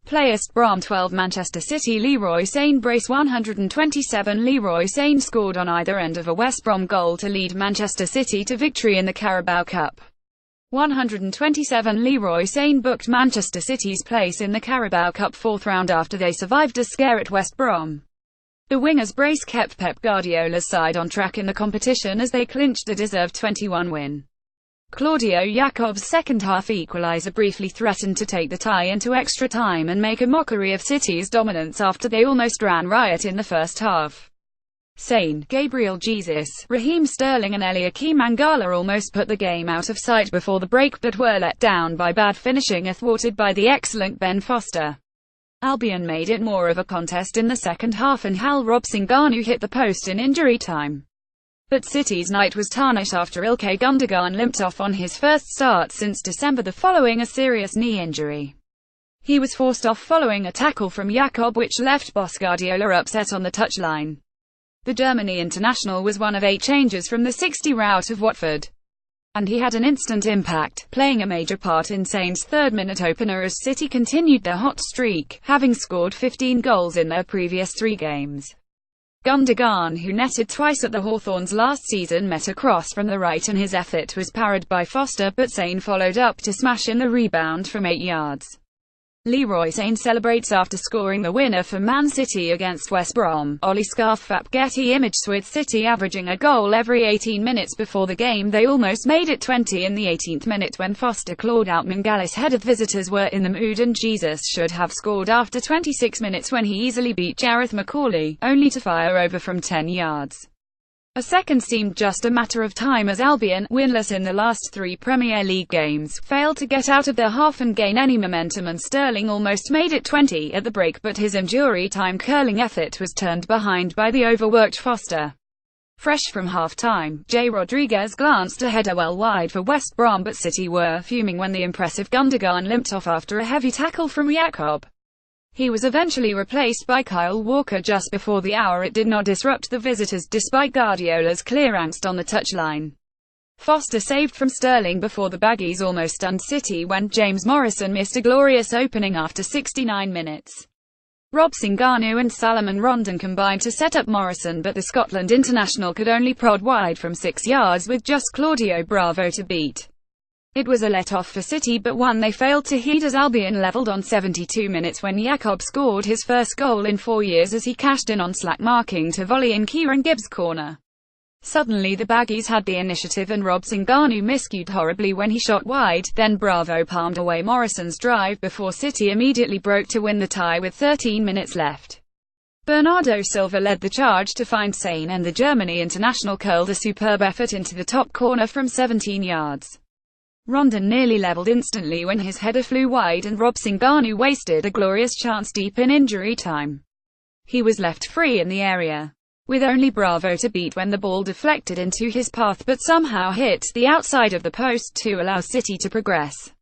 Players: Brom 12, Manchester City. Leroy Sane brace 127. Leroy Sane scored on either end of a West Brom goal to lead Manchester City to victory in the Carabao Cup. 127. Leroy Sane booked Manchester City's place in the Carabao Cup fourth round after they survived a scare at West Brom. The winger's brace kept Pep Guardiola's side on track in the competition as they clinched a deserved 21 win. Claudio Jakob's second-half equaliser briefly threatened to take the tie into extra time and make a mockery of City's dominance after they almost ran riot in the first half. Sane, Gabriel Jesus, Raheem Sterling and Eliakim Mangala almost put the game out of sight before the break but were let down by bad finishing thwarted by the excellent Ben Foster. Albion made it more of a contest in the second half and Hal Robson-Garnu hit the post in injury time. But City's night was tarnished after Ilkay Gundogan limped off on his first start since December following a serious knee injury. He was forced off following a tackle from Jakob which left boss Guardiola upset on the touchline. The Germany international was one of 8 changes from the 60 rout of Watford. And he had an instant impact, playing a major part in Sane's third-minute opener as City continued their hot streak, having scored 15 goals in their previous 3 games. Gundogan, who netted twice at the Hawthorns last season, met a cross from the right and his effort was parried by Foster, but Sane followed up to smash in the rebound from 8 yards. Leroy Sane celebrates after scoring the winner for Man City against West Brom. Ollie Scarfap. Getty Images. With City averaging a goal every 18 minutes before the game, they almost made it 20 in the 18th minute when Foster clawed out Mangala's header. Visitors were in the mood and Jesus should have scored after 26 minutes when he easily beat Jareth McCauley, only to fire over from 10 yards. A second seemed just a matter of time as Albion, winless in the last 3 Premier League games, failed to get out of their half and gain any momentum, and Sterling almost made it 20 at the break but his injury-time curling effort was turned behind by the overworked Foster. Fresh from half-time, J. Rodriguez glanced a header well wide for West Brom but City were fuming when the impressive Gundogan limped off after a heavy tackle from Jakob. He was eventually replaced by Kyle Walker just before the hour. It did not disrupt the visitors despite Guardiola's clear angst on the touchline. Foster saved from Sterling before the Baggies almost stunned City when James Morrison missed a glorious opening after 69 minutes. Robson-Garnu and Salomon Rondon combined to set up Morrison, but the Scotland international could only prod wide from 6 yards with just Claudio Bravo to beat. It was a let-off for City but one they failed to heed as Albion levelled on 72 minutes when Jakob scored his first goal in 4 years as he cashed in on slack marking to volley in Kieran Gibbs' corner. Suddenly the Baggies had the initiative and Robson-Garnu miscued horribly when he shot wide, then Bravo palmed away Morrison's drive before City immediately broke to win the tie with 13 minutes left. Bernardo Silva led the charge to find Sane and the Germany international curled a superb effort into the top corner from 17 yards. Rondon nearly levelled instantly when his header flew wide and Robson-Garnu wasted a glorious chance deep in injury time. He was left free in the area, with only Bravo to beat when the ball deflected into his path but somehow hit the outside of the post to allow City to progress.